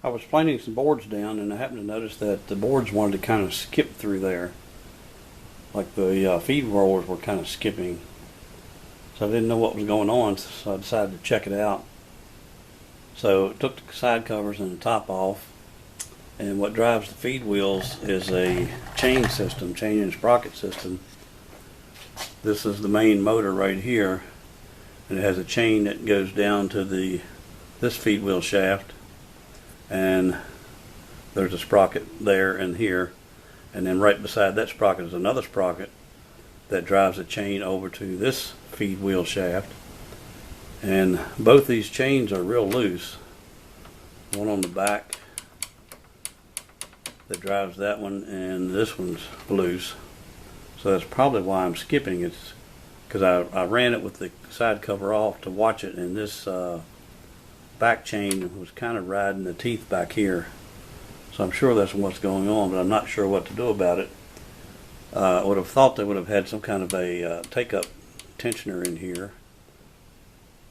I was planing some boards down, and I happened to notice that the boards wanted to kind of skip through there. Like the feed rollers were kind of skipping. So I didn't know what was going on, so I decided to check it out. So I took the side covers and the top off, and what drives the feed wheels is a chain system, chain and sprocket system. This is the main motor right here, and it has a chain that goes down to this feed wheel shaft, and there's a sprocket there and here, and then right beside that sprocket is another sprocket that drives a chain over to this feed wheel shaft. And both these chains are real loose. One on the back that drives that one, and this one's loose. So that's probably why I'm skipping. It's because I ran it with the side cover off to watch it, and this back chain was kind of riding the teeth back here. So I'm sure that's what's going on, but I'm not sure what to do about it. I would have thought they would have had some kind of a take-up tensioner in here,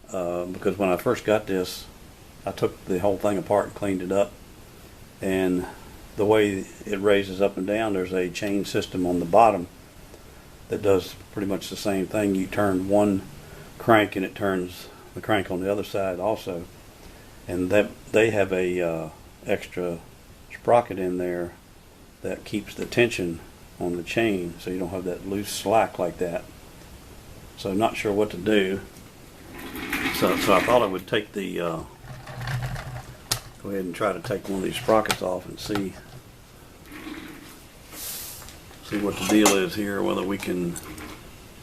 because when I first got this, I took the whole thing apart and cleaned it up, and the way it raises up and down, there's a chain system on the bottom that does pretty much the same thing. You turn one crank and it turns the crank on the other side also, and that they have a extra sprocket in there that keeps the tension on the chain, so you don't have that loose slack like that. So I'm not sure what to do. So I thought I would take the go ahead and try to take one of these sprockets off and see what the deal is here, whether we can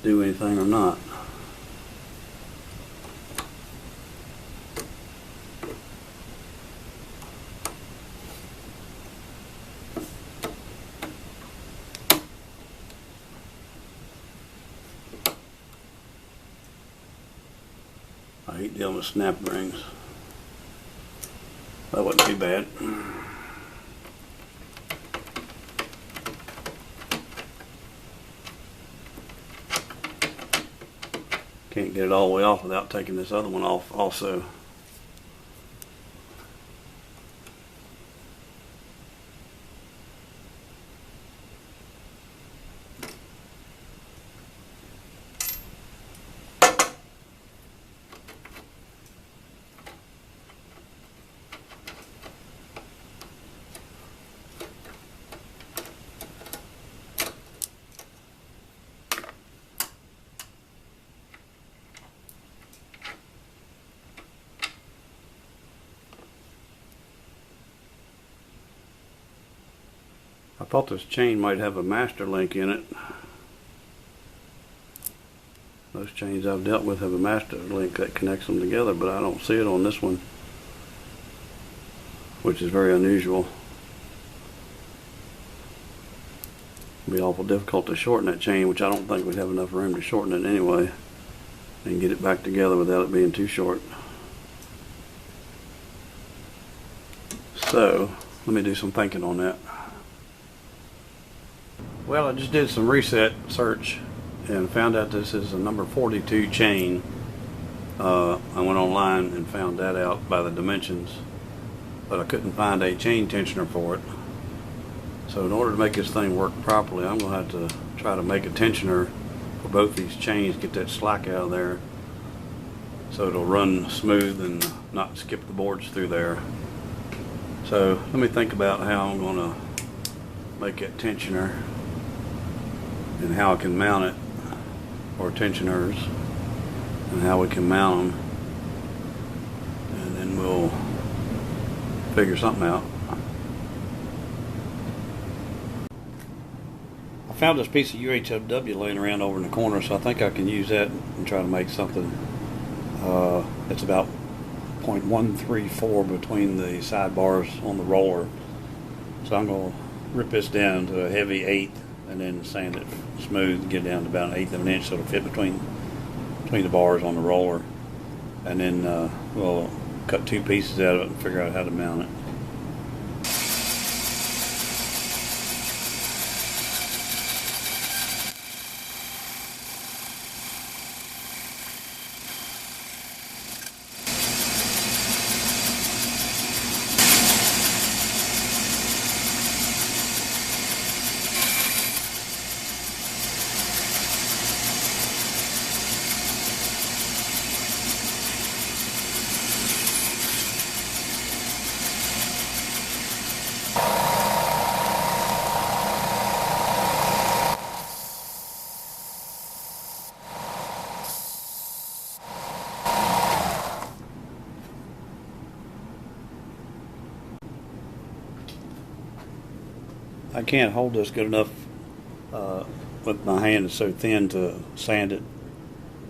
do anything or not. I hate dealing with snap rings. That wasn't too bad. Can't get it all the way off without taking this other one off also. I thought this chain might have a master link in it. Most chains I've dealt with have a master link that connects them together, but I don't see it on this one, which is very unusual. It'd be awful difficult to shorten that chain, which I don't think we'd have enough room to shorten it anyway, and get it back together without it being too short. So let me do some thinking on that. Well, I just did some reset search and found out this is a number 42 chain. I went online and found that out by the dimensions, but I couldn't find a chain tensioner for it. So in order to make this thing work properly, I'm going to have to try to make a tensioner for both these chains, get that slack out of there so it'll run smooth and not skip the boards through there. So let me think about how I'm going to make that tensioner and how I can mount it, or tensioners, and how we can mount them, and then we'll figure something out. I found this piece of UHW laying around over in the corner, so I think I can use that and try to make something. It's about 0.134 between the sidebars on the roller, so I'm going to rip this down to a heavy 1/8 and then sand it smooth and get it down to about 1/8 of an inch so it'll fit between the bars on the roller, and then we'll cut two pieces out of it and figure out how to mount it. I can't hold this good enough with my hand. It's so thin to sand it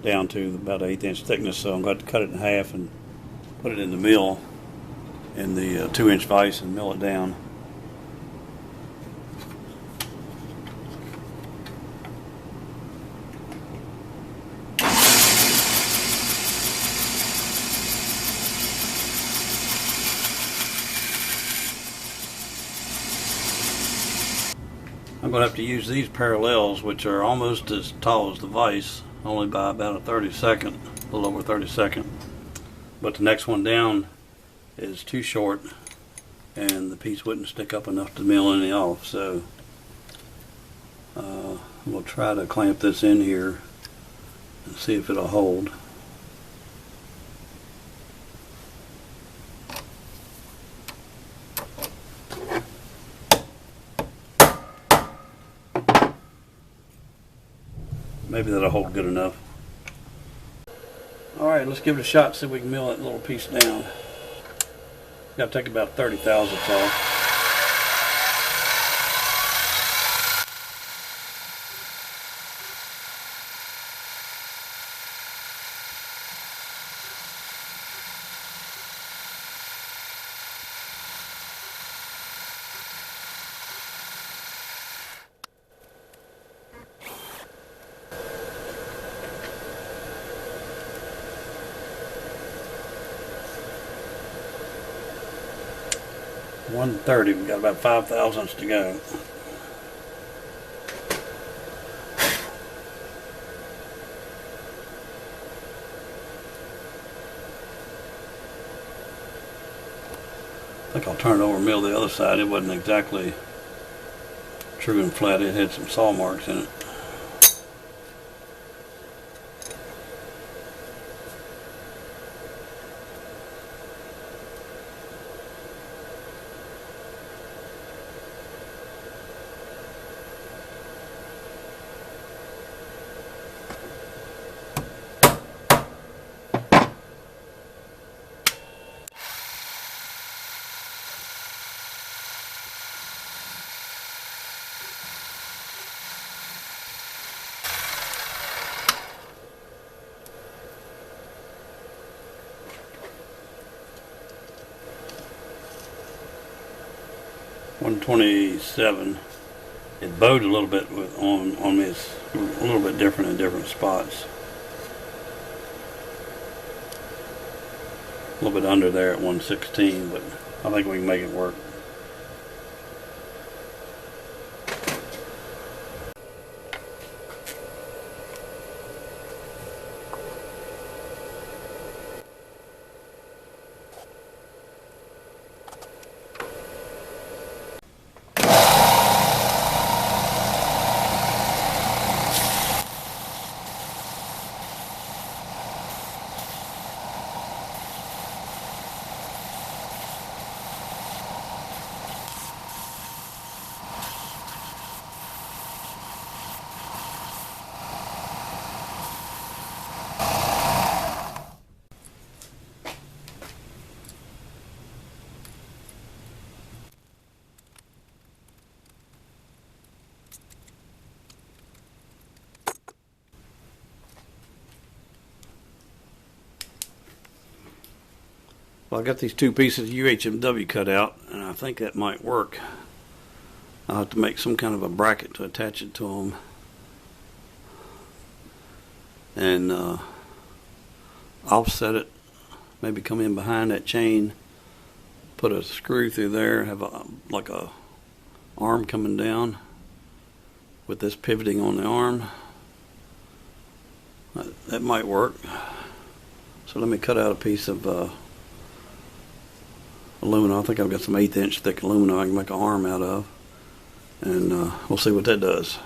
down to about 1/8 inch thickness, so I'm going to cut it in half and put it in the mill in the 2-inch vise and mill it down. I'm going to have to use these parallels, which are almost as tall as the vise, only by about a 32nd, a little over 32nd. But the next one down is too short, and the piece wouldn't stick up enough to mill any off. So we'll try to clamp this in here and see if it'll hold. Maybe that'll hold good enough. Alright, let's give it a shot, see if we can mill that little piece down. Got to take about 30 thousandths off. $130, we've got about 5 thousandths to go. I think I'll turn it over and mill the other side. It wasn't exactly true and flat, it had some saw marks in it. $127. It bowed a little bit on me. It's a little bit different in different spots. A little bit under there at 116, but I think we can make it work. Well, I got these two pieces of UHMW cut out, and I think that might work. I'll have to make some kind of a bracket to attach it to them, and offset it, maybe come in behind that chain, put a screw through there, have like a arm coming down with this pivoting on the arm. That might work. So let me cut out a piece of aluminum. I think I've got some 1/8 inch thick aluminum I can make an arm out of, and we'll see what that does.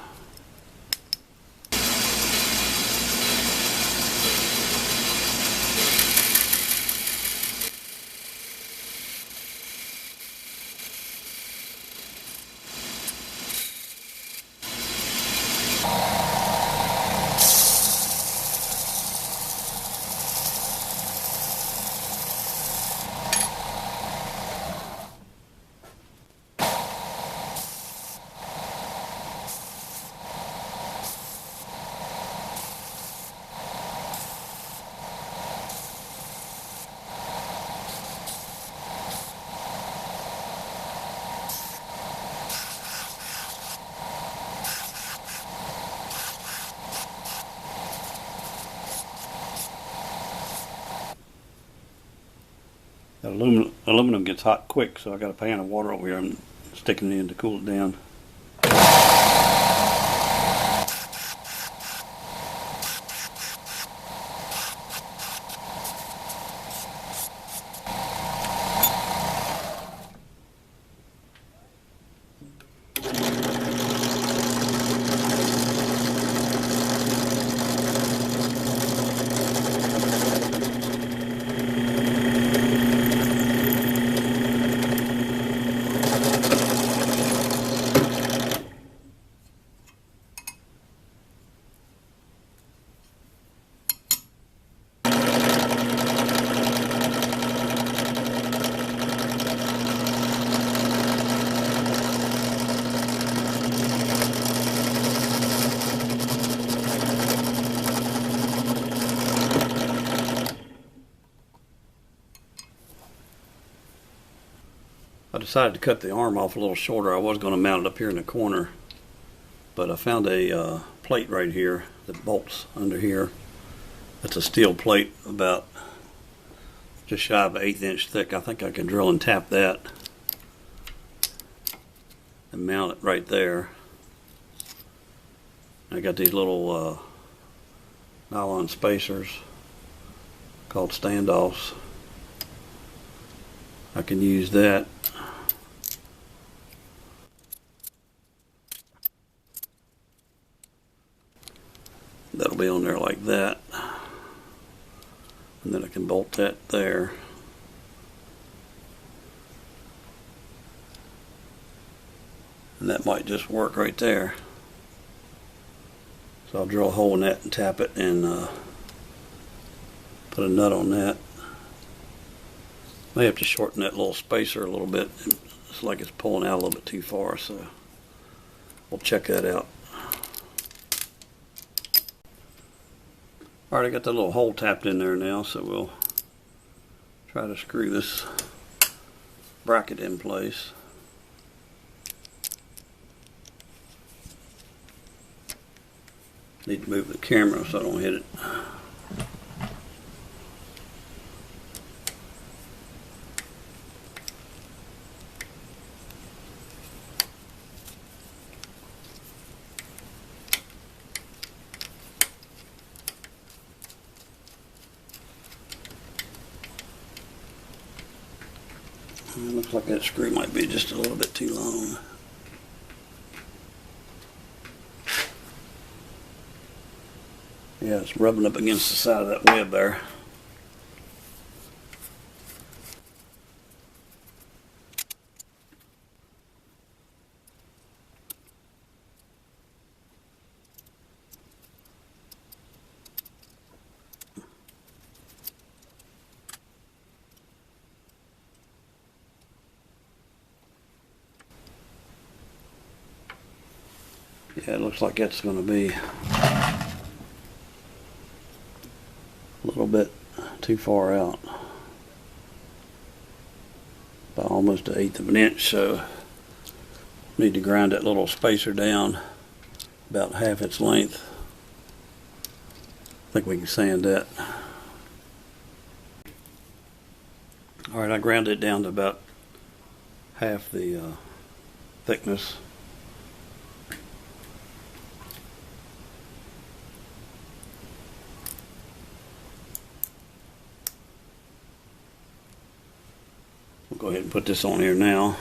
That aluminum gets hot quick, so I got a pan of water over here and sticking it in to cool it down. I decided to cut the arm off a little shorter. I was going to mount it up here in the corner, but I found a plate right here that bolts under here. That's a steel plate about just shy of an 1/8 inch thick. I think I can drill and tap that and mount it right there. I got these little nylon spacers called standoffs. I can use that. That'll be on there like that, and then I can bolt that there. And that might just work right there. So I'll drill a hole in that and tap it and put a nut on that. May have to shorten that little spacer a little bit. It's like it's pulling out a little bit too far, so we'll check that out. Alright, I got that little hole tapped in there now, so we'll try to screw this bracket in place. Need to move the camera so I don't hit it. Looks like that screw might be just a little bit too long. Yeah, it's rubbing up against the side of that web there. Yeah, it looks like that's going to be a little bit too far out, by almost 1/8 of an inch, so need to grind that little spacer down about half its length. I think we can sand that. Alright, I ground it down to about half the thickness. We'll go ahead and put this on here now.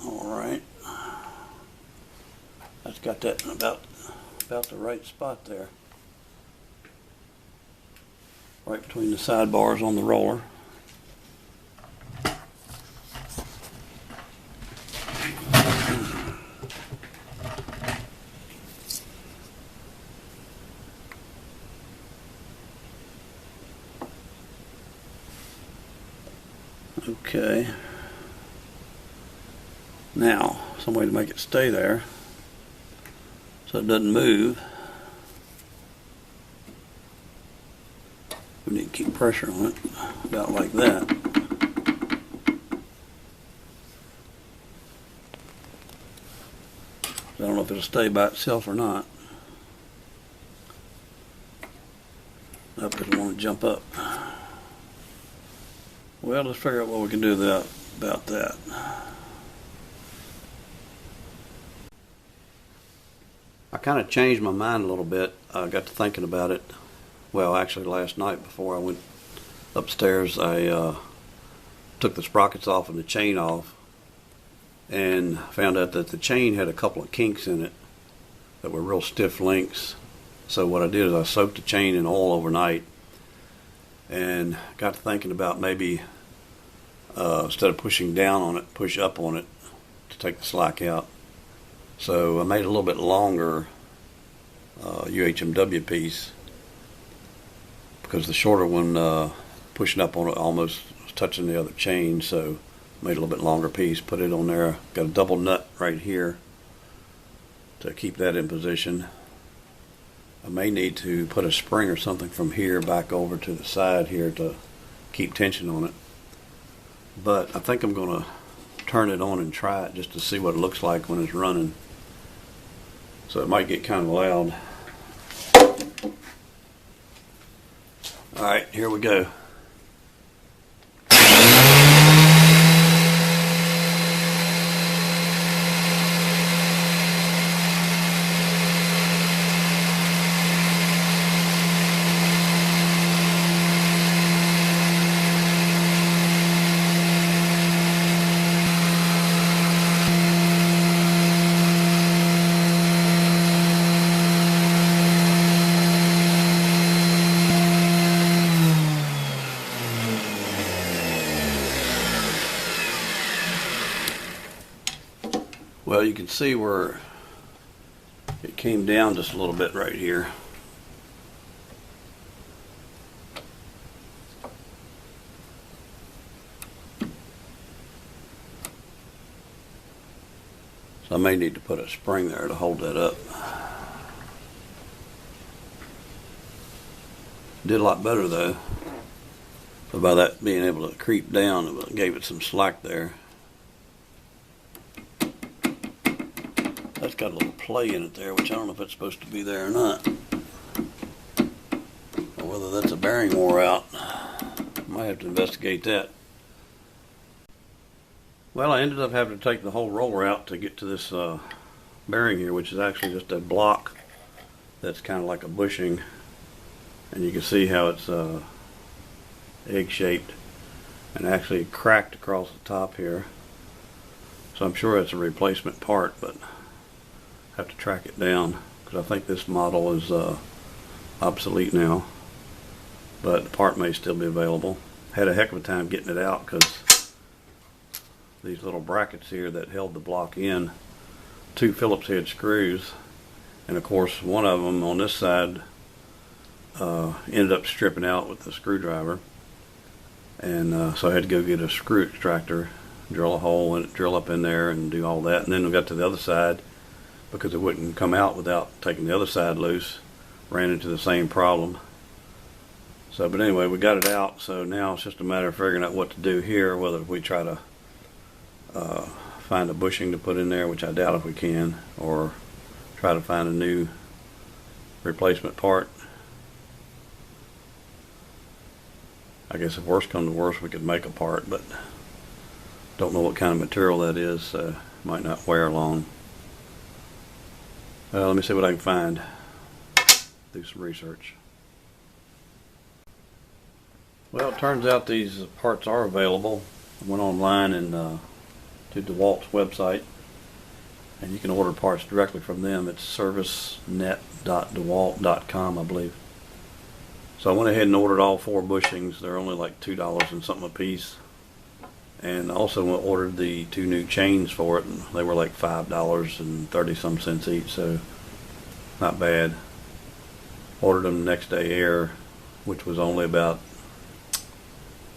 Alright. That's got that in about the right spot there. Right between the sidebars on the roller. Okay. Now, some way to make it stay there so it doesn't move. We need to keep pressure on it, about like that. I don't know if it'll stay by itself or not. Up because I want to jump up. Well, let's figure out what we can do about that. I kind of changed my mind a little bit. I got to thinking about it. Well, actually last night before I went upstairs, I took the sprockets off and the chain off, and found out that the chain had a couple of kinks in it that were real stiff links. So what I did is I soaked the chain in oil overnight, and got to thinking about maybe instead of pushing down on it, push up on it to take the slack out. So I made a little bit longer UHMW piece, because the shorter one pushing up on it almost was touching the other chain, so made a little bit longer piece, put it on there. Got a double nut right here to keep that in position. I may need to put a spring or something from here back over to the side here to keep tension on it. But I think I'm going to turn it on and try it just to see what it looks like when it's running. So it might get kind of loud. Alright, here we go. Well, you can see where it came down just a little bit right here. So I may need to put a spring there to hold that up. Did a lot better though. But by that being able to creep down, it gave it some slack there. That's got a little play in it there, which I don't know if it's supposed to be there or not. Or whether that's a bearing wore out. Might have to investigate that. Well, I ended up having to take the whole roller out to get to this bearing here, which is actually just a block that's kind of like a bushing. And you can see how it's egg-shaped and actually cracked across the top here. So I'm sure it's a replacement part, but have to track it down because I think this model is obsolete now, but the part may still be available. Had a heck of a time getting it out because these little brackets here that held the block in, 2 Phillips head screws, and of course one of them on this side ended up stripping out with the screwdriver, and so I had to go get a screw extractor, drill a hole and drill up in there and do all that. And then we got to the other side, because it wouldn't come out without taking the other side loose, ran into the same problem. So, but anyway, we got it out, so now it's just a matter of figuring out what to do here, whether we try to find a bushing to put in there, which I doubt if we can, or try to find a new replacement part. I guess if worse comes to worse, we could make a part, but don't know what kind of material that is, so might not wear long. Let me see what I can find. Do some research. Well, it turns out these parts are available. I went online and to DeWalt's website, and you can order parts directly from them. It's servicenet.dewalt.com, I believe. So I went ahead and ordered all 4 bushings. They're only like $2 and something a piece. And also ordered the 2 new chains for it, and they were like $5.30 some each, so not bad. Ordered them next day air, which was only about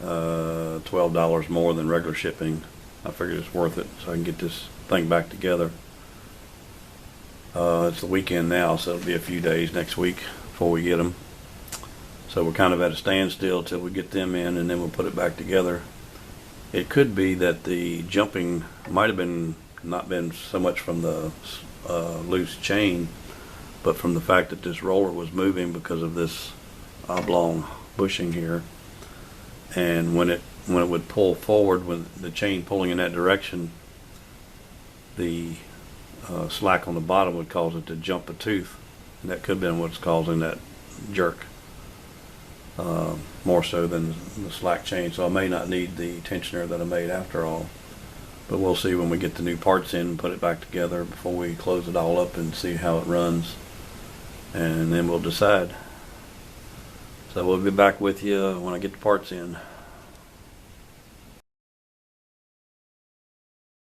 $12 more than regular shipping. I figured it's worth it so I can get this thing back together. It's the weekend now, so it'll be a few days next week before we get them. So we're kind of at a standstill till we get them in, and then we'll put it back together. It could be that the jumping might have been not been so much from the loose chain, but from the fact that this roller was moving because of this oblong bushing here. And when it would pull forward, with the chain pulling in that direction, the slack on the bottom would cause it to jump a tooth, and that could have been what's causing that jerk, more so than the slack chain. So I may not need the tensioner that I made after all, but we'll see when we get the new parts in and put it back together before we close it all up and see how it runs, and then we'll decide. So we'll be back with you when I get the parts in.